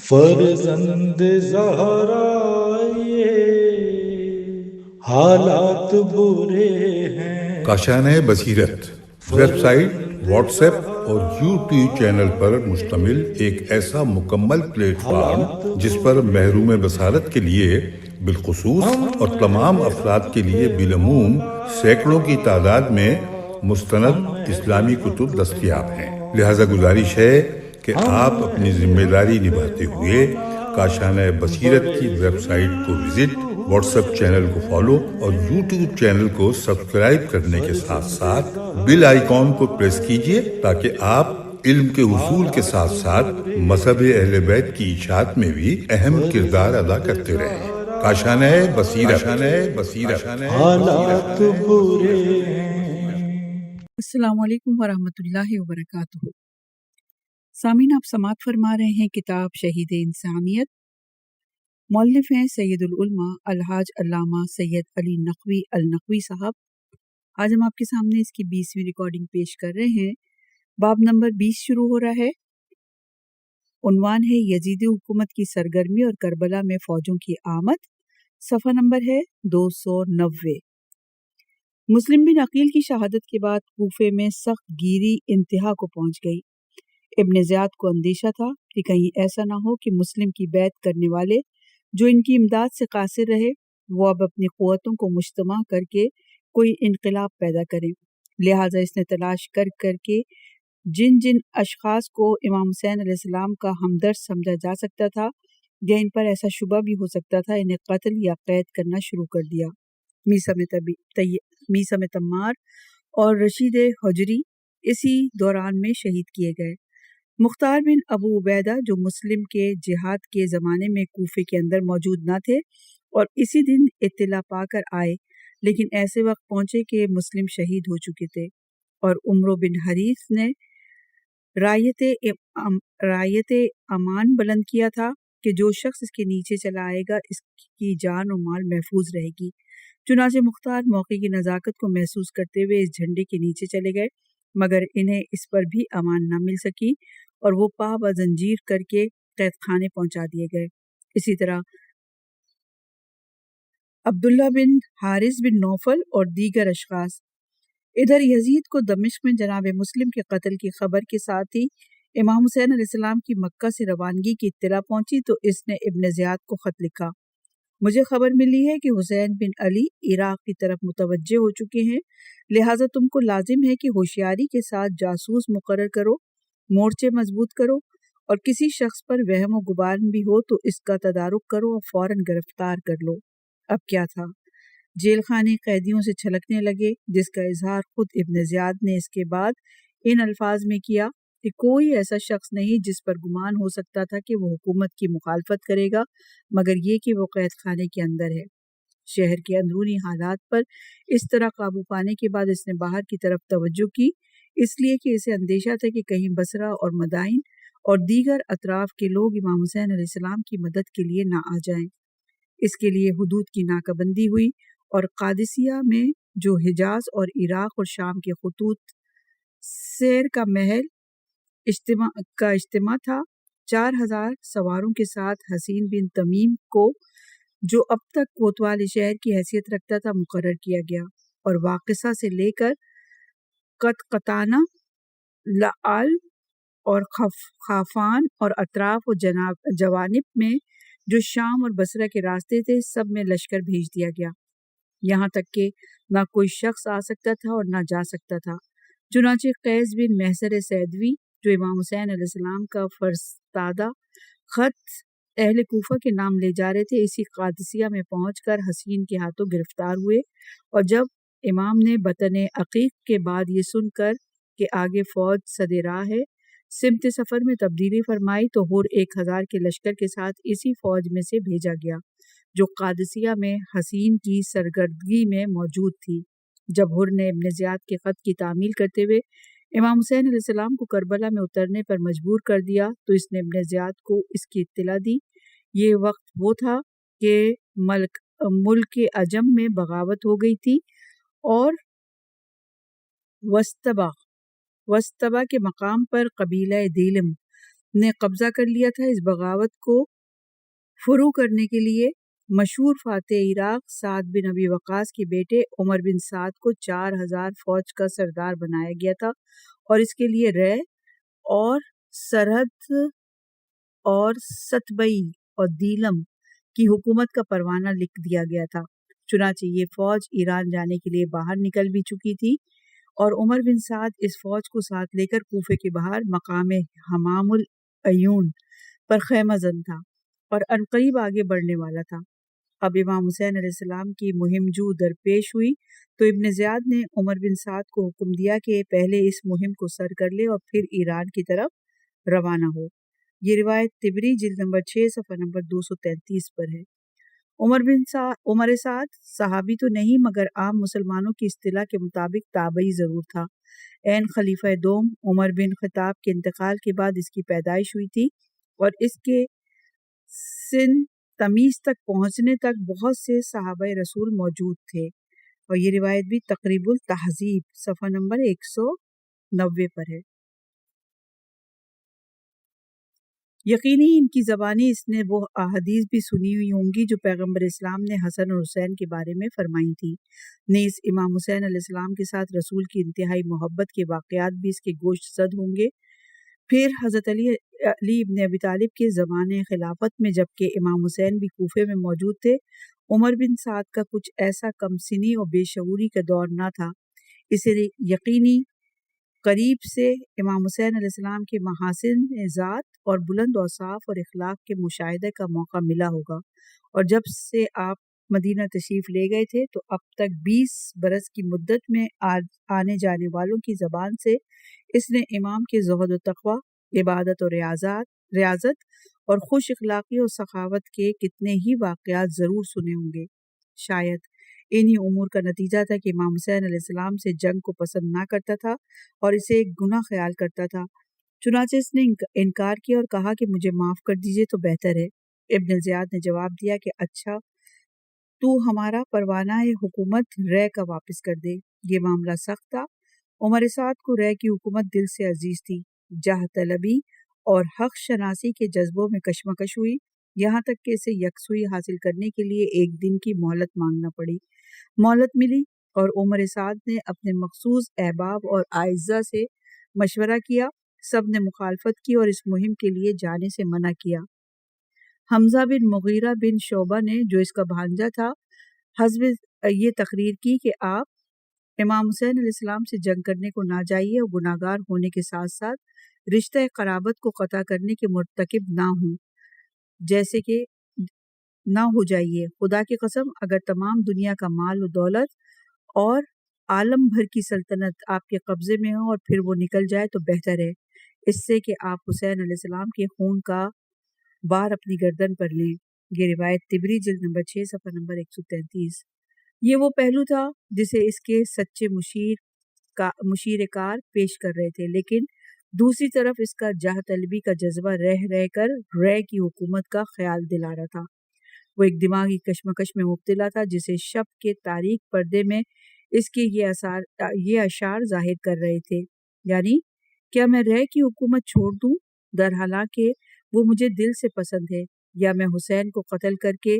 فرزند زہرا یہ حالات برے ہیں۔ کاشانۂ بصیرت ویب سائٹ، واٹس ایپ اور یوٹیوب چینل پر مشتمل ایک ایسا مکمل پلیٹ فارم جس پر محروم بصارت کے لیے بالخصوص اور تمام افراد کے لیے بالعموم سینکڑوں کی تعداد میں مستند اسلامی کتب دستیاب ہیں۔ لہذا گزارش ہے کہ آپ اپنی ذمہ داری نبھاتے ہوئے کاشانۂ بصیرت کی ویب سائٹ کو وزٹ، واٹس ایپ چینل کو فالو اور یوٹیوب چینل کو سبسکرائب کرنے کے ساتھ ساتھ بیل آئیکن کو پریس کیجئے تاکہ آپ علم کے حصول کے ساتھ ساتھ مذہب اہل بیت کی اشاعت میں بھی اہم کردار ادا کرتے رہیں۔ کاشانۂ بصیرت۔ حالات برے ہیں۔ السلام علیکم ورحمۃ اللہ وبرکاتہ۔ سامعین، آپ سماعت فرما رہے ہیں کتاب شہید انسانیت، مؤلف ہیں سید العلماء الحاج علامہ سید علی نقوی النقوی صاحب۔ آج ہم آپ کے سامنے اس کی 20ویں ریکارڈنگ پیش کر رہے ہیں۔ باب نمبر 20 شروع ہو رہا ہے۔ عنوان ہے یزیدی حکومت کی سرگرمی اور کربلا میں فوجوں کی آمد۔ صفحہ نمبر ہے 290۔ مسلم بن عقیل کی شہادت کے بعد کوفے میں سخت گیری انتہا کو پہنچ گئی۔ ابن زیاد کو اندیشہ تھا کہ کہیں ایسا نہ ہو کہ مسلم کی بیعت کرنے والے جو ان کی امداد سے قاصر رہے وہ اب اپنی قوتوں کو مجتمع کر کے کوئی انقلاب پیدا کریں۔ لہٰذا اس نے تلاش کر کے جن جن اشخاص کو امام حسین علیہ السلام کا ہمدرد سمجھا جا سکتا تھا یا ان پر ایسا شبہ بھی ہو سکتا تھا، انہیں قتل یا قید کرنا شروع کر دیا۔ میثم تمار اور رشید حجری اسی دوران میں شہید کیے گئے۔ مختار بن ابو عبیدہ جو مسلم کے جہاد کے زمانے میں کوفے کے اندر موجود نہ تھے اور اسی دن اطلاع پا کر آئے، لیکن ایسے وقت پہنچے کہ مسلم شہید ہو چکے تھے، اور عمرو بن حریث نے رایت امان بلند کیا تھا کہ جو شخص اس کے نیچے چلا آئے گا اس کی جان و مال محفوظ رہے گی۔ چنانچہ مختار موقع کی نزاکت کو محسوس کرتے ہوئے اس جھنڈے کے نیچے چلے گئے، مگر انہیں اس پر بھی امان نہ مل سکی اور وہ پا بزنجیر کر کے قید خانے پہنچا دیے گئے۔ اسی طرح عبداللہ بن حارث بن نوفل اور دیگر اشخاص۔ ادھر یزید کو دمشق میں جناب مسلم کے قتل کی خبر کے ساتھ ہی امام حسین علیہ السلام کی مکہ سے روانگی کی اطلاع پہنچی تو اس نے ابن زیاد کو خط لکھا، مجھے خبر ملی ہے کہ حسین بن علی عراق کی طرف متوجہ ہو چکے ہیں، لہٰذا تم کو لازم ہے کہ ہوشیاری کے ساتھ جاسوس مقرر کرو، مورچے مضبوط کرو، اور کسی شخص پر وہم و گمان بھی ہو تو اس کا تدارک کرو اور فوراً گرفتار کر لو۔ اب کیا تھا؟ جیل خانے قیدیوں سے چھلکنے لگے، جس کا اظہار خود ابن زیاد نے اس کے بعد ان الفاظ میں کیا کہ کوئی ایسا شخص نہیں جس پر گمان ہو سکتا تھا کہ وہ حکومت کی مخالفت کرے گا مگر یہ کہ وہ قید خانے کے اندر ہے۔ شہر کے اندرونی حالات پر اس طرح قابو پانے کے بعد اس نے باہر کی طرف توجہ کی، اس لیے کہ اسے اندیشہ تھا کہ کہیں بصرہ اور مدائن اور دیگر اطراف کے لوگ امام حسین علیہ السلام کی مدد کے لیے نہ آ جائیں۔ اس کے لیے حدود کی ناکہ بندی ہوئی اور قادسیہ میں جو حجاز اور عراق اور شام کے خطوط سیر کا محل اجتماع تھا، 4000 سواروں کے ساتھ حسین بن تمیم کو جو اب تک کوتوال شہر کی حیثیت رکھتا تھا مقرر کیا گیا، اور واقصہ سے لے کر قطقطانہ، لعل اور خافان اور اطراف و جوانب میں جو شام اور بصرہ کے راستے تھے سب میں لشکر بھیج دیا گیا، یہاں تک کہ نہ کوئی شخص آ سکتا تھا اور نہ جا سکتا تھا۔ چنانچہ قیس بن محصر سیدوی جو امام حسین علیہ السلام کا فرستادہ خط اہل کوفہ کے نام لے جا رہے تھے، اسی قادسیہ میں پہنچ کر حسین کے ہاتھوں گرفتار ہوئے، اور جب امام نے بطن عقیق کے بعد یہ سن کر کہ آگے فوج سدے راہ ہے سمت سفر میں تبدیلی فرمائی تو ہر 1000 کے لشکر کے ساتھ اسی فوج میں سے بھیجا گیا جو قادسیہ میں حسین کی سرگردگی میں موجود تھی۔ جب ہر نے ابن زیاد کے خط کی تعمیل کرتے ہوئے امام حسین علیہ السلام کو کربلا میں اترنے پر مجبور کر دیا تو اس نے ابن زیاد کو اس کی اطلاع دی۔ یہ وقت وہ تھا کہ ملک عجم میں بغاوت ہو گئی تھی اور وسطبہ کے مقام پر قبیلہ دیلم نے قبضہ کر لیا تھا۔ اس بغاوت کو فرو کرنے کے لیے مشہور فاتح عراق سعد بن ابی وقاص کے بیٹے عمر بن سعد کو 4000 فوج کا سردار بنایا گیا تھا، اور اس کے لیے رے اور سرحد اور ستبئی اور دیلم کی حکومت کا پروانہ لکھ دیا گیا تھا۔ چنانچہ یہ فوج ایران جانے کے لیے باہر نکل بھی چکی تھی، اور عمر بن سعد اس فوج کو ساتھ لے کر کوفے کے باہر مقام حمام العیون پر خیمہ زن تھا اور عنقریب آگے بڑھنے والا تھا۔ اب امام حسین علیہ السلام کی مہم جو درپیش ہوئی تو ابن زیاد نے عمر بن سعد کو حکم دیا کہ پہلے اس مہم کو سر کر لے اور پھر ایران کی طرف روانہ ہو۔ یہ روایت طبری جلد نمبر 6 صفحہ نمبر 233 پر ہے۔ عمر سعد صحابی تو نہیں مگر عام مسلمانوں کی اصطلاح کے مطابق تابعی ضرور تھا۔ عین خلیفہ دوم عمر بن خطاب کے انتقال کے بعد اس کی پیدائش ہوئی تھی، اور اس کے سن تمیز تک پہنچنے تک بہت سے صحابہ رسول موجود تھے، اور یہ روایت بھی تقریب التہذیب صفحہ نمبر 190 پر ہے۔ یقینی ان کی زبانی اس نے وہ احادیث بھی سنی ہوئی ہوں گی جو پیغمبر اسلام نے حسن اور حسین کے بارے میں فرمائی تھی۔ نیز امام حسین علیہ السلام کے ساتھ رسول کی انتہائی محبت کے واقعات بھی اس کے گوشت زد ہوں گے۔ پھر حضرت علی ابن ابی طالب کے زمانے خلافت میں جبکہ امام حسین بھی کوفے میں موجود تھے، عمر بن سعد کا کچھ ایسا کم سنی اور بے شعوری کا دور نہ تھا۔ اسے یقینی قریب سے امام حسین علیہ السلام کے محاسن ذات اور بلند اوصاف اور اخلاق کے مشاہدے کا موقع ملا ہوگا، اور جب سے آپ مدینہ تشریف لے گئے تھے تو اب تک 20 برس کی مدت میں آنے جانے والوں کی زبان سے اس نے امام کے زہد و تقوی، عبادت اور ریاضت اور خوش اخلاقی اور سخاوت کے کتنے ہی واقعات ضرور سنے ہوں گے۔ شاید انہی امور کا نتیجہ تھا کہ امام حسین علیہ السلام سے جنگ کو پسند نہ کرتا تھا اور اسے ایک گناہ خیال کرتا تھا۔ چنانچہ اس نے انکار کیا اور کہا کہ مجھے معاف کر دیجئے تو بہتر ہے۔ ابن زیاد نے جواب دیا کہ اچھا، تو ہمارا پروانہ حکومت رے کا واپس کر دے۔ یہ معاملہ سخت تھا۔ عمر سعد کو رے کی حکومت دل سے عزیز تھی۔ جاہ طلبی اور حق شناسی کے جذبوں میں کشمکش ہوئی، یہاں تک کہ اسے یکسوئی حاصل کرنے کے لیے ایک دن کی مہلت مانگنا پڑی۔ مہلت ملی اور عمر سعد نے اپنے مخصوص احباب اور اعزاء سے مشورہ کیا۔ سب نے مخالفت کی اور اس مہم کے لیے جانے سے منع کیا۔ حمزہ بن مغیرہ بن شعبہ نے، جو اس کا بھانجا تھا، حسب یہ تقریر کی کہ آپ امام حسین علیہ السلام سے جنگ کرنے کو نہ جائیے اور گناہگار ہونے کے ساتھ ساتھ رشتہ قرابت کو قطع کرنے کے مرتکب نہ ہوں، جیسے کہ نہ ہو جائیے۔ خدا کی قسم، اگر تمام دنیا کا مال و دولت اور عالم بھر کی سلطنت آپ کے قبضے میں ہو اور پھر وہ نکل جائے تو بہتر ہے، اس سے کہ آپ حسین علیہ السلام کے خون کا بار اپنی گردن پر لیں۔ یہ روایت طبری جلد نمبر 6 صفحہ نمبر 133۔ یہ وہ پہلو تھا جسے اس کے سچے مشیر کار پیش کر رہے تھے، لیکن دوسری طرف اس کا جاہ طلبی کا جذبہ رہ کر رے کی حکومت کا خیال دلا رہا تھا۔ وہ ایک دماغی کشمکش میں مبتلا تھا جسے شب کے تاریک پردے میں اس کے یہ اشعار ظاہر کر رہے تھے، یعنی کیا میں رے کی حکومت چھوڑ دوں در حالانکہ وہ مجھے دل سے پسند ہے، یا میں حسین کو قتل کر کے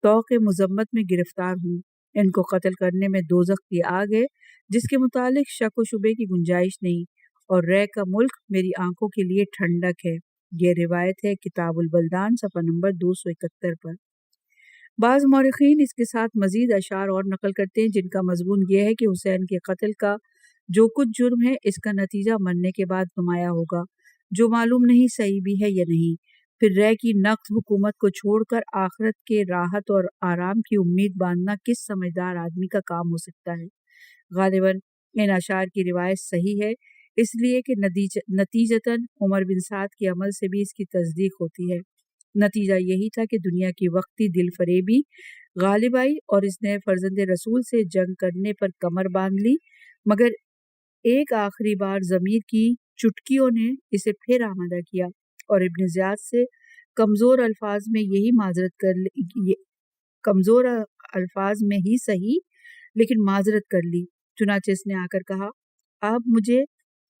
طوق مذمت میں گرفتار ہوں۔ ان کو قتل کرنے میں دوزخ کی آگ ہے جس کے متعلق شک و شبے کی گنجائش نہیں، اور رے کا ملک میری آنکھوں کے لیے ٹھنڈک ہے۔ یہ روایت ہے کتاب البلدان صفحہ نمبر 271 پر۔ بعض مورخین اس کے ساتھ مزید اشعار اور نقل کرتے ہیں جن کا مضمون یہ ہے کہ حسین کے قتل کا جو کچھ جرم ہے اس کا نتیجہ مرنے کے بعد نمایاں ہوگا، جو معلوم نہیں صحیح بھی ہے یا نہیں۔ پھر رے کی نقض حکومت کو چھوڑ کر آخرت کے راحت اور آرام کی امید باندھنا کس سمجھدار آدمی کا کام ہو سکتا ہے؟ غالباً ان اشعار کی روایت صحیح ہے، اس لیے کہ نتیجتاً عمر بن سعد کے عمل سے بھی اس کی تصدیق ہوتی ہے۔ نتیجہ یہی تھا کہ دنیا کی وقتی دل فریبی غالب آئی اور اس نے فرزند رسول سے جنگ کرنے پر کمر باندھ لی، مگر ایک آخری بار ضمیر کی چٹکیوں نے اسے پھر آمادہ کیا اور ابن زیاد سے کمزور الفاظ میں ہی صحیح لیکن معذرت کر لی۔ چنانچہ اس نے آ کر کہا، آپ مجھے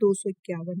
251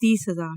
30,000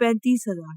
35,000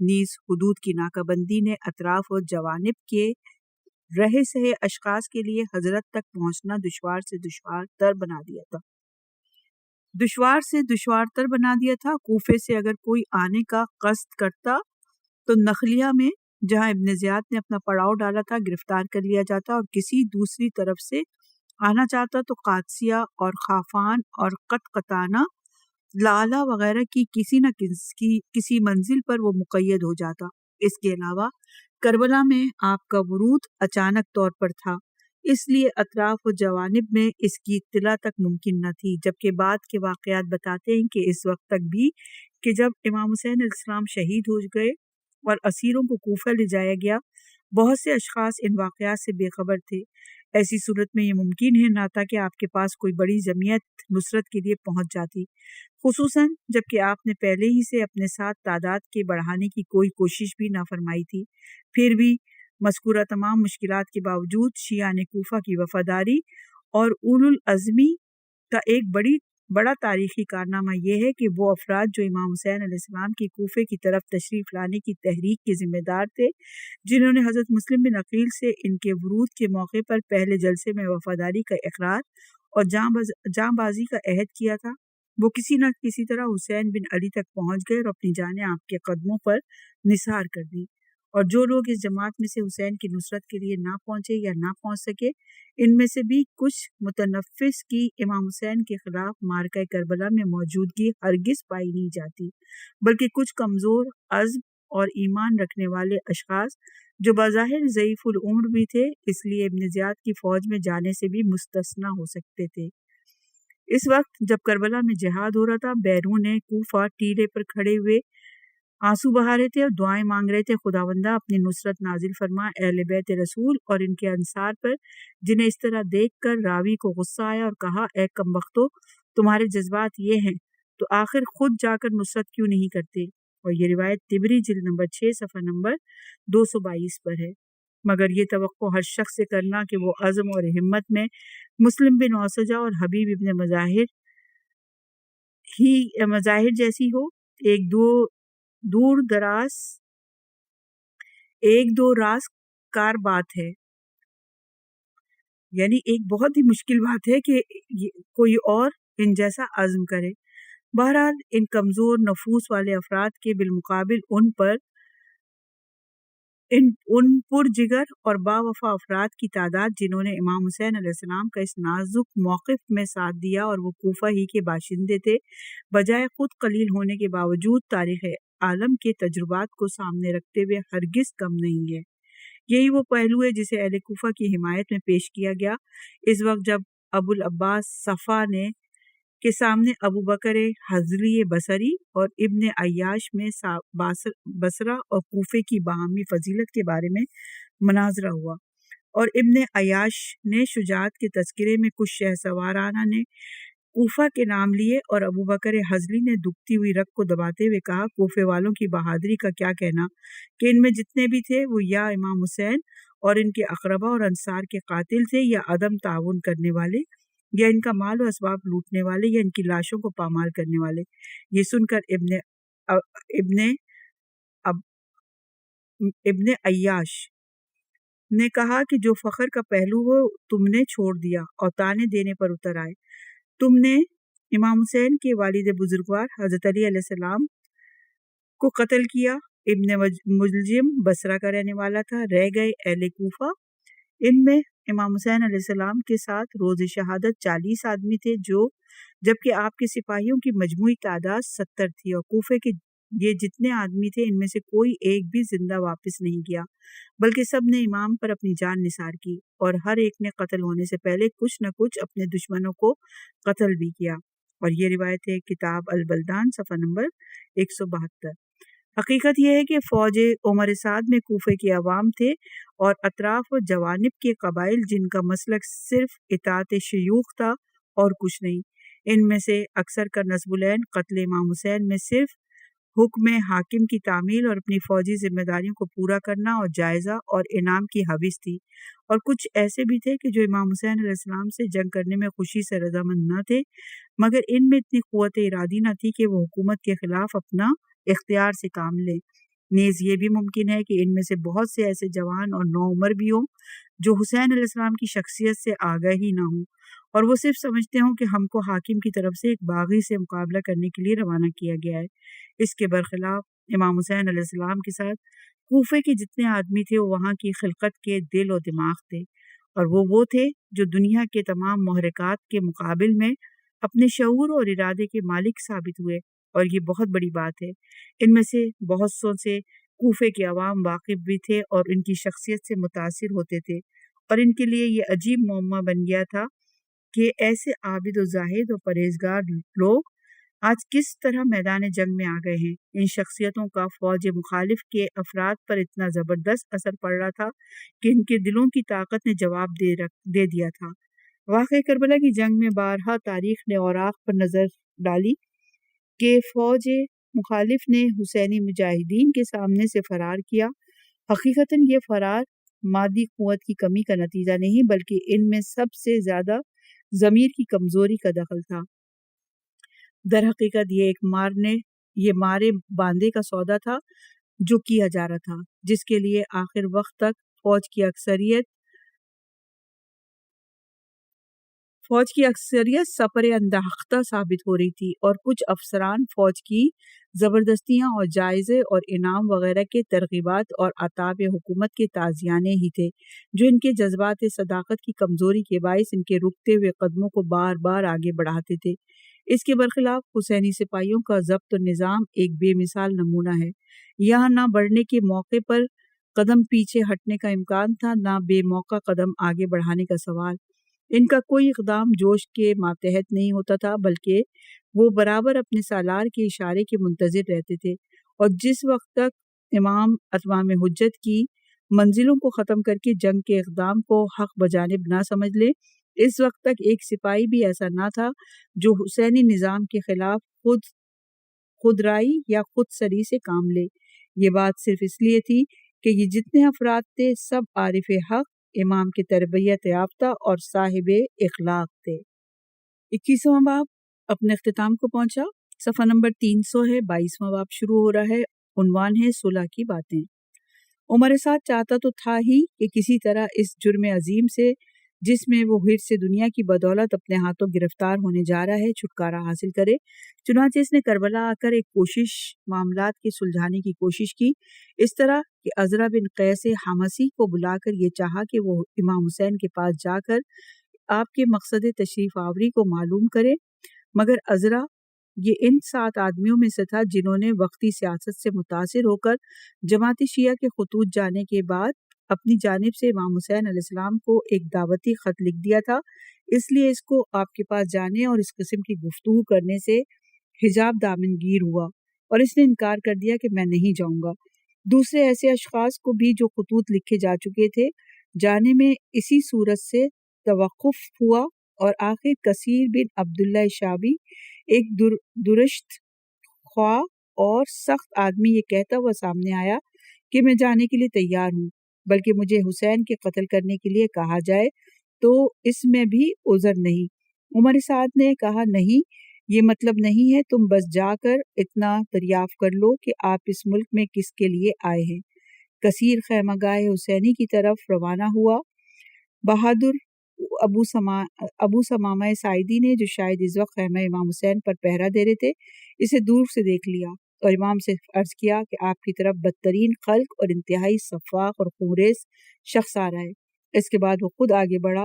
نیز حدود کی ناکہ بندی نے اطراف و جوانب کے رہے سہے اشخاص کے لیے حضرت تک پہنچنا دشوار سے دشوار تر بنا دیا تھا۔ کوفے سے اگر کوئی آنے کا قصد کرتا تو نخلیہ میں جہاں ابن زیاد نے اپنا پڑاؤ ڈالا تھا گرفتار کر لیا جاتا، اور کسی دوسری طرف سے آنا چاہتا تو قادسیہ اور خافان اور قطقطانہ، لالہ وغیرہ کی کسی نہ کسی منزل پر وہ مقید ہو جاتا۔ اس کے علاوہ کربلا میں آپ کا ورود اچانک طور پر تھا، اس لیے اطراف و جوانب میں اس کی اطلاع تک ممکن نہ تھی، جبکہ بعد کے واقعات بتاتے ہیں کہ اس وقت تک بھی کہ جب امام حسین علیہ السلام شہید ہو گئے اور اسیروں کو کوفہ لے جایا گیا، بہت سے اشخاص ان واقعات سے بے خبر تھے۔ ایسی صورت میں یہ ممکن ہے نہ تھا کہ آپ کے پاس کوئی بڑی جمعیت نصرت کے لیے پہنچ جاتی، خصوصاً جبکہ آپ نے پہلے ہی سے اپنے ساتھ تعداد کے بڑھانے کی کوئی کوشش بھی نہ فرمائی تھی۔ پھر بھی مذکورہ تمام مشکلات کے باوجود شیعان کوفہ کی وفاداری اور اولو العزمی کا ایک بڑا تاریخی کارنامہ یہ ہے کہ وہ افراد جو امام حسین علیہ السلام کی کوفے کی طرف تشریف لانے کی تحریک کے ذمہ دار تھے، جنہوں نے حضرت مسلم بن عقیل سے ان کے ورود کے موقع پر پہلے جلسے میں وفاداری کا اقرار اور جاں بازی کا عہد کیا تھا، وہ کسی نہ کسی طرح حسین بن علی تک پہنچ گئے اور اپنی جانیں آپ کے قدموں پر نثار کر دی۔ اور جو لوگ اس جماعت میں سے حسین کی نصرت کے لیے نہ پہنچے یا نہ پہنچ سکے، ان میں سے بھی کچھ متنفس کی امام حسین کے خلاف معرکہ کربلا میں موجودگی ہرگز پائی نہیں جاتی، بلکہ کچھ کمزور عزم اور ایمان رکھنے والے اشخاص جو بظاہر ضعیف العمر بھی تھے، اس لیے ابن زیاد کی فوج میں جانے سے بھی مستثنیٰ ہو سکتے تھے۔ اس وقت جب کربلا میں جہاد ہو رہا تھا، بیرون کوفہ ٹیلے پر کھڑے ہوئے آنسو بہا رہے تھے اور دعائیں مانگ رہے تھے، خداوندہ اپنی نصرت نازل فرما اہل بیت رسول اور ان کے انصار پر، جنہیں اس طرح دیکھ کر راوی کو غصہ آیا اور کہا، اے کم بختو، تمہارے جذبات یہ ہیں تو آخر خود جا کر نصرت کیوں نہیں کرتے؟ اور یہ روایت طبری جلد نمبر 6 صفحہ نمبر 222 پر ہے۔ مگر یہ توقع ہر شخص سے کرنا کہ وہ عزم اور ہمت میں مسلم بن اوسجہ اور حبیب ابن مظاہر جیسی ہو، ایک دو راز کار بات ہے، یعنی ایک بہت ہی مشکل بات ہے کہ کوئی اور ان جیسا عزم کرے۔ بہرحال ان کمزور نفوس والے افراد کے بالمقابل ان پر جگر اور باوفا افراد کی تعداد جنہوں نے امام حسین علیہ السلام کا اس نازک موقف میں ساتھ دیا اور وہ کوفہ ہی کے باشندے تھے، بجائے خود قلیل ہونے کے باوجود تاریخ عالم کے تجربات کو سامنے رکھتے ہوئے ہرگز کم نہیں ہے۔ یہی وہ پہلو ہے جسے اہل کوفہ کی حمایت میں پیش کیا گیا اس وقت جب ابو العباس صفا کے سامنے ابو بکر حضلی بصری اور ابن عیاش میں بصرہ اور کوفے کی باہمی فضیلت کے بارے میں مناظرہ ہوا، اور ابن عیاش نے شجاعت کے تذکرے میں کچھ شہسوارانہ نے کوفہ کے نام لیے اور ابو بکر حضلی نے دکھتی ہوئی رگ کو دباتے ہوئے کہا، کوفے والوں کی بہادری کا کیا کہنا کہ ان میں جتنے بھی تھے وہ یا امام حسین اور ان کے اقربا اور انصار کے قاتل تھے، یا عدم تعاون کرنے والے، یا ان کا مال و اسباب لوٹنے والے، یا ان کی لاشوں کو پامال کرنے والے۔ یہ سن کر ابن عیاش نے کہا کہ جو فخر کا پہلو ہو تم نے چھوڑ دیا اور تانے دینے پر اتر آئے۔ تم نے امام حسین کے والد بزرگوار حضرت علی علیہ السلام کو قتل کیا۔ ابن ملجم بصرہ کا رہنے والا تھا۔ رہ گئے اہل کوفہ، ان میں امام حسین علیہ السلام کے ساتھ روز شہادت 40 آدمی تھے، جبکہ آپ کے سپاہیوں کی مجموعی تعداد 70 تھی، اور کوفے کے یہ جتنے آدمی تھے ان میں سے کوئی ایک بھی زندہ واپس نہیں گیا، بلکہ سب نے امام پر اپنی جان نثار کی، اور ہر ایک نے قتل ہونے سے پہلے کچھ نہ کچھ اپنے دشمنوں کو قتل بھی کیا۔ اور یہ روایت ہے کتاب البلدان صفحہ نمبر 172۔ حقیقت یہ ہے کہ فوج عمر سعد میں کوفے کے عوام تھے اور اطراف و جوانب کے قبائل جن کا مسلک صرف اطاعت شیوخ تھا اور کچھ نہیں۔ ان میں سے اکثر کا نصب العین قتل امام حسین میں صرف حکم حاکم کی تعمیل اور اپنی فوجی ذمہ داریوں کو پورا کرنا اور جائزہ اور انعام کی حوث تھی، اور کچھ ایسے بھی تھے کہ جو امام حسین علیہ السلام سے جنگ کرنے میں خوشی سے رضامند نہ تھے، مگر ان میں اتنی قوت ارادی نہ تھی کہ وہ حکومت کے خلاف اپنا اختیار سے کام لیں۔ نیز یہ بھی ممکن ہے کہ ان میں سے بہت سے ایسے جوان اور نوعمر بھی ہوں جو حسین علیہ السلام کی شخصیت سے آگاہ ہی نہ ہوں، اور وہ صرف سمجھتے ہوں کہ ہم کو حاکم کی طرف سے ایک باغی سے مقابلہ کرنے کے لیے روانہ کیا گیا ہے۔ اس کے برخلاف امام حسین علیہ السلام کے ساتھ کوفے کے جتنے آدمی تھے وہ وہاں کی خلقت کے دل و دماغ تھے، اور وہ تھے جو دنیا کے تمام محرکات کے مقابل میں اپنے شعور اور ارادے کے مالک ثابت ہوئے، اور یہ بہت بڑی بات ہے۔ ان میں سے بہت سو سے کوفے کے عوام واقف بھی تھے اور ان کی شخصیت سے متاثر ہوتے تھے، اور ان کے لیے یہ عجیب معمہ بن گیا تھا کہ ایسے عابد و زاہد و پرہیزگار لوگ آج کس طرح میدان جنگ میں آ گئے ہیں۔ ان شخصیتوں کا فوج مخالف کے افراد پر اتنا زبردست اثر پڑ رہا تھا کہ ان کے دلوں کی طاقت نے جواب دے دیا تھا۔ واقعہ کربلا کی جنگ میں بارہا تاریخ نے اوراق پر نظر ڈالی کہ فوج مخالف نے حسینی مجاہدین کے سامنے سے فرار کیا۔ حقیقتاً یہ فرار مادی قوت کی کمی کا نتیجہ نہیں بلکہ ان میں سب سے زیادہ ضمیر کی کمزوری کا دخل تھا۔ در حقیقت یہ مارے باندھے کا سودا تھا جو کیا جا رہا تھا، جس کے لیے آخر وقت تک فوج کی اکثریت سپر انداختہ ثابت ہو رہی تھی، اور کچھ افسران فوج کی زبردستیاں اور جائزے اور انعام وغیرہ کے ترغیبات اور عطاب حکومت کے تازیانے ہی تھے، جو ان کے جذبات صداقت کی کمزوری کے باعث ان کے رکتے ہوئے قدموں کو بار بار آگے بڑھاتے تھے۔ اس کے برخلاف حسینی سپاہیوں کا ضبط و نظام ایک بے مثال نمونہ ہے۔ یہاں نہ بڑھنے کے موقع پر قدم پیچھے ہٹنے کا امکان تھا، نہ بے موقع قدم آگے بڑھانے کا سوال۔ ان کا کوئی اقدام جوش کے ماتحت نہیں ہوتا تھا، بلکہ وہ برابر اپنے سالار کے اشارے کے منتظر رہتے تھے، اور جس وقت تک امام اتمام حجت کی منزلوں کو ختم کر کے جنگ کے اقدام کو حق بجانب نہ سمجھ لے، اس وقت تک ایک سپاہی بھی ایسا نہ تھا جو حسینی نظام کے خلاف خود رائی یا خود سری سے کام لے۔ یہ بات صرف اس لیے تھی کہ یہ جتنے افراد تھے سب عارف حق، امام کے تربیت یافتہ اور صاحب اخلاق تھے۔ 21واں باب اپنے اختتام کو پہنچا۔ صفحہ نمبر 300 ہے، 22واں باب شروع ہو رہا ہے۔ عنوان ہے صلح کی باتیں۔ عمر سعد چاہتا تو تھا ہی کہ کسی طرح اس جرم عظیم سے، جس میں وہ حرص سے دنیا کی بدولت اپنے ہاتھوں گرفتار ہونے جا رہا ہے، چھٹکارا حاصل کرے۔ چنانچہ اس نے کربلا آ کر ایک معاملات کے سلجھانے کی کوشش کی، اس طرح کہ عزرا بن قیس حمصی کو بلا کر یہ چاہا کہ وہ امام حسین کے پاس جا کر آپ کے مقصد تشریف آوری کو معلوم کرے، مگر عزرا یہ ان 7 آدمیوں میں سے تھا جنہوں نے وقتی سیاست سے متاثر ہو کر جماعت شیعہ کے خطوط جانے کے بعد اپنی جانب سے امام حسین علیہ السلام کو ایک دعوتی خط لکھ دیا تھا، اس لیے اس کو آپ کے پاس جانے اور اس قسم کی گفتگو کرنے سے حجاب دامنگیر ہوا، اور اس نے انکار کر دیا کہ میں نہیں جاؤں گا۔ دوسرے ایسے اشخاص کو بھی جو خطوط لکھے جا چکے تھے جانے میں اسی صورت سے توقف ہوا، اور آخر کثیر بن عبداللہ شابی ایک درشت خواہ اور سخت آدمی یہ کہتا ہوا سامنے آیا کہ میں جانے کے لیے تیار ہوں، بلکہ مجھے حسین کے قتل کرنے کے لیے کہا جائے تو اس میں بھی عذر نہیں۔ عمر سعد نے کہا نہیں، یہ مطلب نہیں ہے، تم بس جا کر اتنا دریافت کر لو کہ آپ اس ملک میں کس کے لیے آئے ہیں۔ کثیر خیمہ گاہ حسینی کی طرف روانہ ہوا۔ بہادر ابو سمامہ ساعدی نے، جو شاید اس وقت خیمہ امام حسین پر پہرا دے رہے تھے، اسے دور سے دیکھ لیا اور امام سے عرض کیا کہ آپ کی طرف بدترین خلق اور انتہائی سفاق اور خونریز شخص آ رہا ہے۔ اس کے بعد وہ خود آگے بڑھا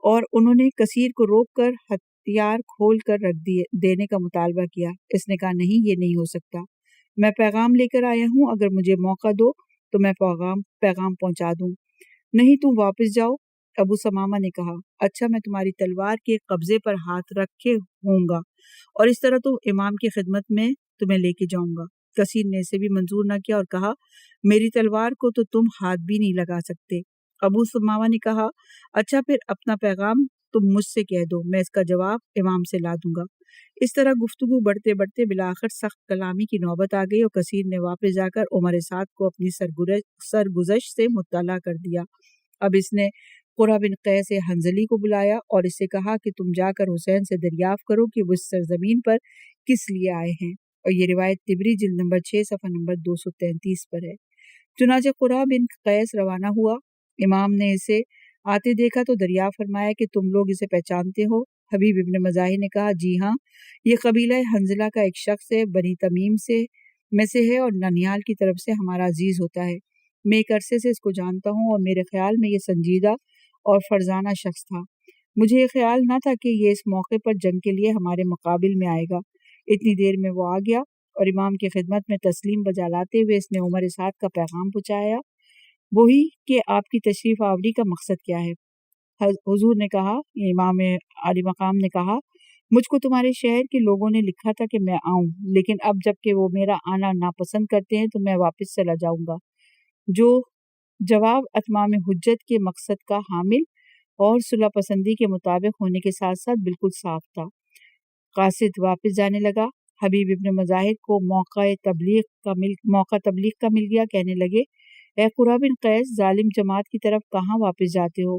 اور انہوں نے کثیر کو روک کر ہتھیار کھول کر رکھ دینے کا مطالبہ کیا۔ اس نے کہا نہیں، یہ نہیں ہو سکتا، میں پیغام لے کر آیا ہوں، اگر مجھے موقع دو تو میں پیغام پہنچا دوں۔ نہیں، تم واپس جاؤ۔ ابو سمامہ نے کہا اچھا، میں تمہاری تلوار کے قبضے پر ہاتھ رکھے ہوں گا اور اس طرح تم امام کی خدمت میں تمہیں لے کے جاؤں گا۔ کثیر نے اسے بھی منظور نہ کیا اور کہا میری تلوار کو تو تم ہاتھ بھی نہیں لگا سکتے۔ ابو سمامہ نے کہا اچھا، پھر اپنا پیغام تم مجھ سے کہہ دو، میں اس کا جواب امام سے لا دوں گا۔ اس طرح گفتگو بڑھتے بڑھتے بالآخر سخت کلامی کی نوبت آ گئی اور کثیر نے واپس جا کر عمر سعد کو اپنی سرگزشت سے مطلع کر دیا۔ اب اس نے قرہ بن قیس حنظلی کو بلایا اور اس سے کہا کہ تم جا کر حسین سے دریافت کرو کہ وہ اس سرزمین پر کس لیے آئے ہیں۔ اور یہ روایت تبری جلد نمبر 6 صفحہ نمبر 233 پر ہے۔ چنانچہ قرہ بن قیس روانہ ہوا، امام نے اسے آتے دیکھا تو دریافت فرمایا کہ تم لوگ اسے پہچانتے ہو؟ حبیب ابن مزاحم نے کہا جی ہاں، یہ قبیلہ حنظلہ کا ایک شخص ہے، بنی تمیم میں سے ہے اور ننیال کی طرف سے ہمارا عزیز ہوتا ہے۔ میں ایک عرصے سے اس کو جانتا ہوں اور میرے خیال میں یہ سنجیدہ اور فرزانہ شخص تھا۔ مجھے یہ خیال نہ تھا کہ یہ اس موقع پر جنگ کے لیے ہمارے مقابل میں آئے گا۔ اتنی دیر میں وہ آ گیا اور امام کی خدمت میں تسلیم بجا لاتے ہوئے اس نے عمر سعد کا پیغام پہنچایا، وہی کہ آپ کی تشریف آوری کا مقصد کیا ہے۔ حضور نے کہا، امام عالی مقام نے کہا، مجھ کو تمہارے شہر کے لوگوں نے لکھا تھا کہ میں آؤں، لیکن اب جب کہ وہ میرا آنا ناپسند کرتے ہیں تو میں واپس چلا جاؤں گا۔ جو جواب اتمام حجت کے مقصد کا حامل اور صلح پسندی کے مطابق ہونے کے ساتھ ساتھ بالکل صاف تھا۔ قاصد واپس جانے لگا۔ حبیب ابن مظاہر کو موقع تبلیغ کا مل گیا۔ کہنے لگے، اے قرہ بن قیس، ظالم جماعت کی طرف کہاں واپس جاتے ہو؟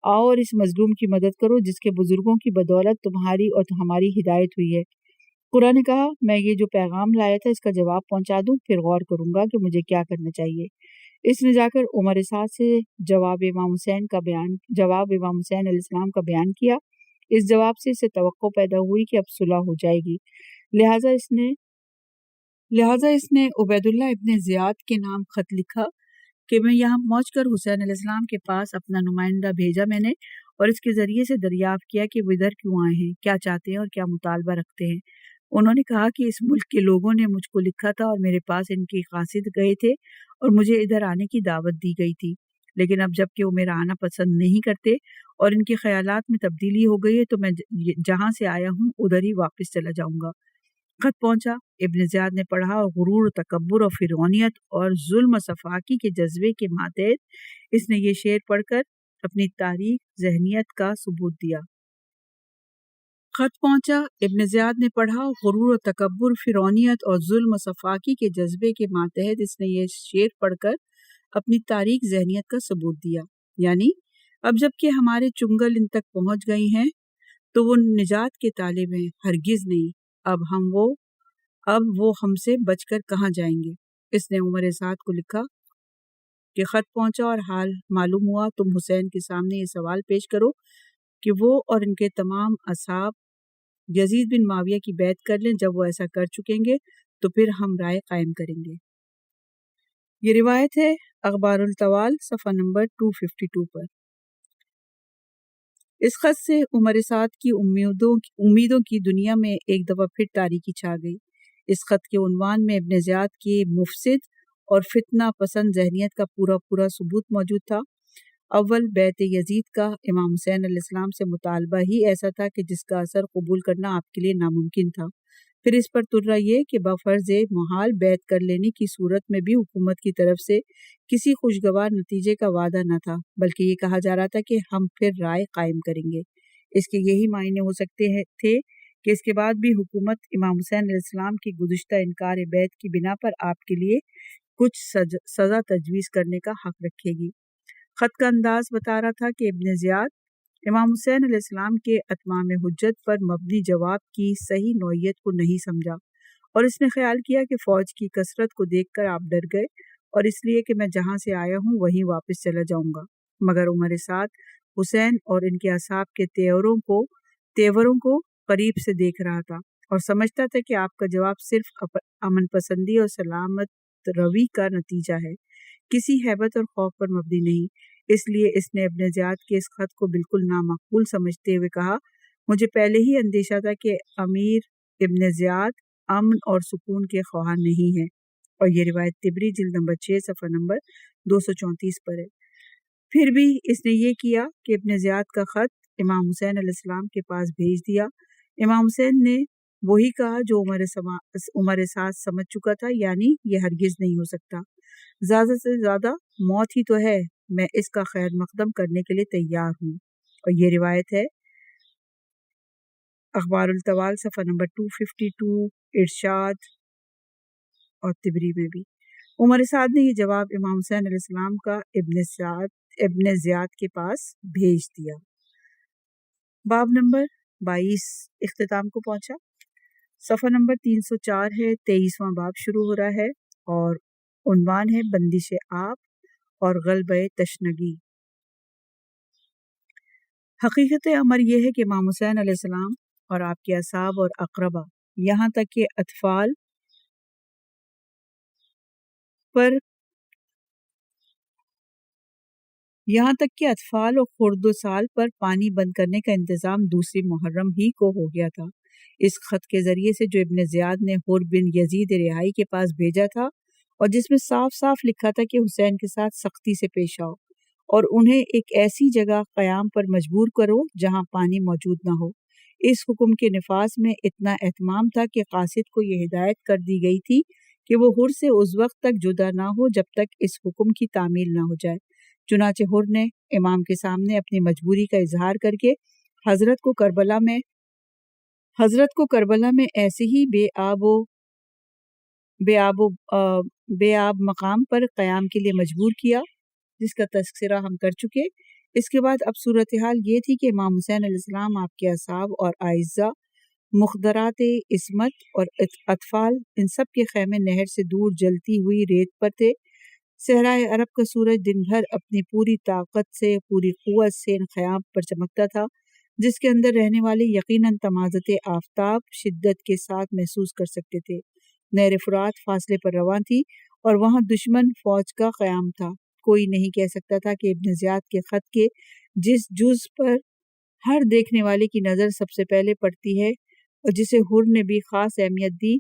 آؤ اور اس مظلوم کی مدد کرو جس کے بزرگوں کی بدولت تمہاری اور ہماری ہدایت ہوئی ہے۔ قرہ نے کہا، میں یہ جو پیغام لایا تھا اس کا جواب پہنچا دوں، پھر غور کروں گا کہ مجھے کیا کرنا چاہیے۔ اس نے جا کر عمر سعد سے جواب امام حسین علیہ السلام کا بیان کیا۔ اس جواب سے اسے توقع پیدا ہوئی کہ اب صلح ہو جائے گی، لہٰذا اس نے عبید اللہ ابن زیاد کے نام خط لکھا کہ میں یہاں پہنچ کر حسین علیہ السلام کے پاس اپنا نمائندہ بھیجا میں نے، اور اس کے ذریعے سے دریافت کیا کہ وہ ادھر کیوں آئے ہیں، کیا چاہتے ہیں اور کیا مطالبہ رکھتے ہیں۔ انہوں نے کہا کہ اس ملک کے لوگوں نے مجھ کو لکھا تھا اور میرے پاس ان کے قاصد گئے تھے اور مجھے ادھر آنے کی دعوت دی گئی تھی، لیکن اب جب کہ وہ میرا آنا پسند نہیں کرتے اور ان کے خیالات میں تبدیلی ہو گئی ہے تو میں جہاں سے آیا ہوں ادھر ہی واپس چلا جاؤں گا۔ خط پہنچا، ابن زیاد نے پڑھا اور غرور و تکبر اور فرعونیت اور ظلم و سفاکی کے جذبے کے ماتحت اس نے یہ شعر پڑھ کر اپنی تاریک ذہنیت کا ثبوت دیا۔ خط پہنچا، ابن زیاد نے پڑھا، غرور و تکبر، فرعونیت اور ظلم و سفاکی کے جذبے کے ماتحت اس نے یہ شعر پڑھ کر اپنی تاریک ذہنیت کا ثبوت دیا، یعنی اب جب کہ ہمارے چنگل ان تک پہنچ گئی ہیں تو وہ نجات کے طالب ہیں، ہرگز نہیں، اب وہ ہم سے بچ کر کہاں جائیں گے۔ اس نے عمر سعد کو لکھا کہ خط پہنچا اور حال معلوم ہوا، تم حسین کے سامنے یہ سوال پیش کرو کہ وہ اور ان کے تمام اصحاب یزید بن معاویہ کی بیعت کر لیں۔ جب وہ ایسا کر چکیں گے تو پھر ہم رائے قائم کریں گے۔ یہ روایت ہے اخبار الطوال صفحہ نمبر 252 پر۔ اس خط سے عمر سعد کی امیدوں کی دنیا میں ایک دفعہ پھر تاریکی چھا گئی۔ اس خط کے عنوان میں ابن زیاد کی مفسد اور فتنہ پسند ذہنیت کا پورا ثبوت موجود تھا۔ اول بیعت یزید کا امام حسین علیہ السلام سے مطالبہ ہی ایسا تھا کہ جس کا اثر قبول کرنا آپ کے لیے ناممکن تھا۔ پھر اس پر ترا یہ کہ بفرض محال بیعت کر لینے کی صورت میں بھی حکومت کی طرف سے کسی خوشگوار نتیجے کا وعدہ نہ تھا، بلکہ یہ کہا جا رہا تھا کہ ہم پھر رائے قائم کریں گے۔ اس کے یہی معنی ہو سکتے تھے کہ اس کے بعد بھی حکومت امام حسین علیہ السلام کی گزشتہ انکار بیعت کی بنا پر آپ کے لیے کچھ سزا تجویز کرنے کا حق رکھے گی۔ خط کا انداز بتا رہا تھا کہ ابن زیاد امام حسین علیہ السلام کے اتمام حجت پر مبنی جواب کی صحیح نوعیت کو نہیں سمجھا، اور اس نے خیال کیا کہ فوج کی کثرت کو دیکھ کر آپ ڈر گئے اور اس لیے کہ میں جہاں سے آیا ہوں وہیں واپس چلا جاؤں گا۔ مگر عمر سعد حسین اور ان کے اصحاب کے تیوروں کو قریب سے دیکھ رہا تھا اور سمجھتا تھا کہ آپ کا جواب صرف امن پسندی اور سلامت روی کا نتیجہ ہے، کسی ہیبت اور خوف پر مبنی نہیں۔ اس لیے اس نے ابن زیاد کے اس خط کو بالکل نامقبول سمجھتے ہوئے کہا، مجھے پہلے ہی اندیشہ تھا کہ امیر ابن زیاد امن اور سکون کے خواہاں نہیں ہے۔ اور یہ روایت تبری جلد نمبر 6 صفحہ نمبر 234 پر ہے۔ پھر بھی اس نے یہ کیا کہ ابن زیاد کا خط امام حسین علیہ السلام کے پاس بھیج دیا۔ امام حسین نے وہی کہا جو عمر سعد سمجھ چکا تھا، یعنی یہ ہرگز نہیں ہو سکتا، زیادہ سے زیادہ موت ہی تو ہے، میں اس کا خیر مقدم کرنے کے لیے تیار ہوں۔ اور یہ روایت ہے اخبار الطوال صفحہ نمبر 252، ارشاد اور تبری میں بھی۔ عمر سعد نے یہ جواب امام حسین علیہ السلام کا ابن زیاد کے پاس بھیج دیا۔ باب نمبر 22 اختتام کو پہنچا۔ صفحہ نمبر 304 ہے، 23واں باب شروع ہو رہا ہے اور عنوان ہے بندش آپ اور غلبہ تشنگی۔ حقیقت امر یہ ہے کہ امام حسین علیہ السلام اور آپ کے اصحاب اور اقربا یہاں تک کہ اطفال اور خرد و سال پر پانی بند کرنے کا انتظام دوسری محرم ہی کو ہو گیا تھا۔ اس خط کے ذریعے سے جو ابن زیاد نے حر بن یزید رہائی کے پاس بھیجا تھا اور جس میں صاف صاف لکھا تھا کہ حسین کے ساتھ سختی سے پیش آؤ اور انہیں ایک ایسی جگہ قیام پر مجبور کرو جہاں پانی موجود نہ ہو، اس حکم کے نفاذ میں اتنا اہتمام تھا کہ قاصد کو یہ ہدایت کر دی گئی تھی کہ وہ حر سے اس وقت تک جدا نہ ہو جب تک اس حکم کی تعمیل نہ ہو جائے۔ چنانچہ حر نے امام کے سامنے اپنی مجبوری کا اظہار کر کے حضرت کو کربلا میں ایسے ہی بے آب مقام پر قیام کے لیے مجبور کیا جس کا تذکرہ ہم کر چکے۔ اس کے بعد اب صورتحال یہ تھی کہ امام حسین علیہ السلام، آپ کے اصحاب اور اعزاء، مخدرات عصمت اور اطفال، ان سب کے خیمے نہر سے دور جلتی ہوئی ریت پر تھے۔ صحرائے عرب کا سورج دن بھر اپنی پوری طاقت سے، پوری قوت سے ان خیام پر چمکتا تھا جس کے اندر رہنے والے یقیناً تمازت آفتاب شدت کے ساتھ محسوس کر سکتے تھے۔ نہر فرات فاصلے پر رواں تھی اور وہاں دشمن فوج کا قیام تھا۔ کوئی نہیں کہہ سکتا تھا کہ ابن زیاد کے خط کے جس جز پر ہر دیکھنے والے کی نظر سب سے پہلے پڑتی ہے اور جسے حر نے بھی خاص اہمیت دی،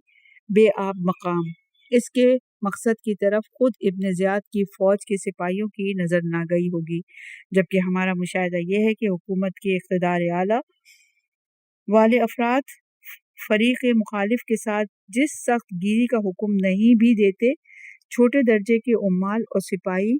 بے آب مقام، اس کے مقصد کی طرف خود ابن زیاد کی فوج کے سپاہیوں کی نظر نہ گئی ہوگی، جبکہ ہمارا مشاہدہ یہ ہے کہ حکومت کے اقتدار اعلیٰ والے افراد فریق مخالف کے ساتھ جس سخت گیری کا حکم نہیں بھی دیتے، چھوٹے درجے کے عمال اور سپاہی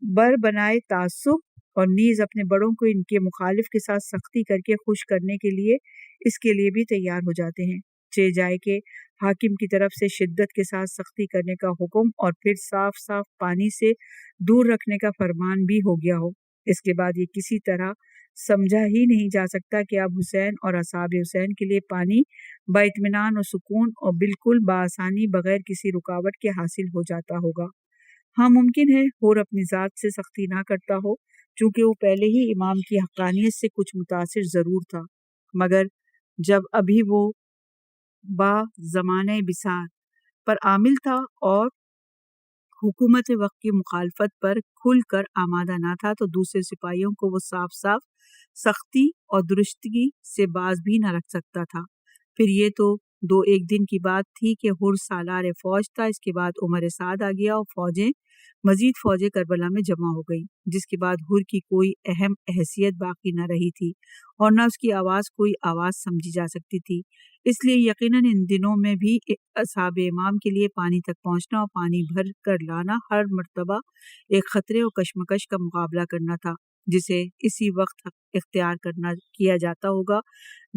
بر بنائے تعصب اور نیز اپنے بڑوں کو ان کے مخالف کے ساتھ سختی کر کے خوش کرنے کے لیے اس کے لیے بھی تیار ہو جاتے ہیں، چہ جائے کہ حاکم کی طرف سے شدت کے ساتھ سختی کرنے کا حکم اور پھر صاف صاف پانی سے دور رکھنے کا فرمان بھی ہو گیا ہو۔ اس کے بعد یہ کسی طرح سمجھا ہی نہیں جا سکتا کہ اب حسین اور اصحاب حسین کے لیے پانی با اطمینان اور سکون اور بالکل بآسانی بغیر کسی رکاوٹ کے حاصل ہو جاتا ہوگا۔ ہاں ممکن ہے حر اپنی ذات سے سختی نہ کرتا ہو، چونکہ وہ پہلے ہی امام کی حقانیت سے کچھ متاثر ضرور تھا، مگر جب ابھی وہ با زمانہ بسار پر عامل تھا اور حکومت وقت کی مخالفت پر کھل کر آمادہ نہ تھا تو دوسرے سپاہیوں کو وہ صاف صاف سختی اور درستگی سے باز بھی نہ رکھ سکتا تھا۔ پھر یہ تو 2-1 دن کی بات تھی کہ حر سالار فوج تھا، اس کے بعد عمر سعد آ گیا اور مزید فوجیں کربلا میں جمع ہو گئی، جس کے بعد حر کی کوئی اہم حیثیت باقی نہ رہی تھی اور نہ اس کی آواز کوئی آواز سمجھی جا سکتی تھی۔ اس لیے یقیناً ان دنوں میں بھی اصحاب امام کے لیے پانی تک پہنچنا اور پانی بھر کر لانا ہر مرتبہ ایک خطرے اور کشمکش کا مقابلہ کرنا تھا، جسے اسی وقت اختیار کیا جاتا ہوگا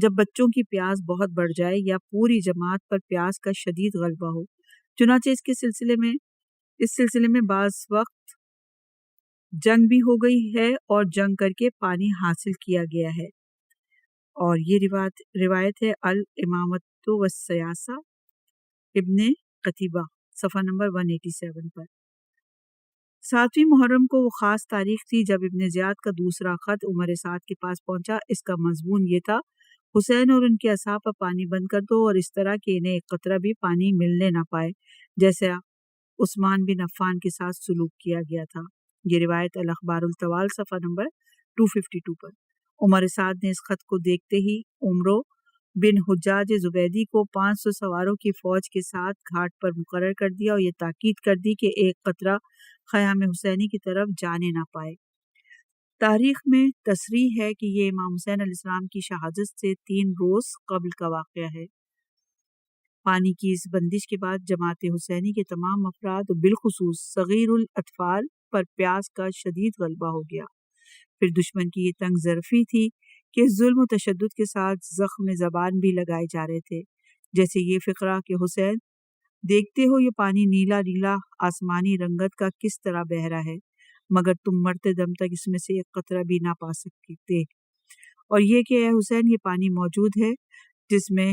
جب بچوں کی پیاس بہت بڑھ جائے یا پوری جماعت پر پیاس کا شدید غلبہ ہو۔ چنانچہ اس سلسلے میں بعض وقت جنگ بھی ہو گئی ہے اور جنگ کر کے پانی حاصل کیا گیا ہے، اور یہ روایت ہے الامامۃ والسیاسہ ابن قتیبہ صفحہ نمبر 187 پر۔ 7ویں محرم کو وہ خاص تاریخ تھی جب ابن زیاد کا دوسرا خط عمر سعد کے پاس پہنچا۔ اس کا مضمون یہ تھا: حسین اور ان کے اصحاب پر پانی بند کر دو اور اس طرح کہ انہیں ایک قطرہ بھی پانی ملنے نہ پائے، جیسا عثمان بن عفان کے ساتھ سلوک کیا گیا تھا۔ یہ روایت الاخبار الطوال صفحہ نمبر 252 پر۔ عمر سعد نے اس خط کو دیکھتے ہی عمرو بن حجاج زبیدی کو 500 سواروں کی فوج کے ساتھ گھاٹ پر مقرر کر دیا اور یہ تاکید کر دی کہ ایک قطرہ خیام حسینی کی طرف جانے نہ پائے۔ تاریخ میں تصریح ہے کہ یہ امام حسین علیہ السلام کی شہادت سے 3 روز قبل کا واقعہ ہے۔ پانی کی اس بندش کے بعد جماعت حسینی کے تمام افراد اور بالخصوص صغیر الاطفال پر پیاس کا شدید غلبہ ہو گیا۔ پھر دشمن کی یہ تنگ ظرفی تھی کہ ظلم و تشدد کے ساتھ زخم زبان بھی لگائے جا رہے تھے، جیسے یہ فقرہ کہ حسین دیکھتے ہو یہ پانی نیلا نیلا آسمانی رنگت کا کس طرح بہہ رہا ہے، مگر تم مرتے دم تک اس میں سے ایک قطرہ بھی نہ پا سکتے، اور یہ کہ اے حسین یہ پانی موجود ہے جس میں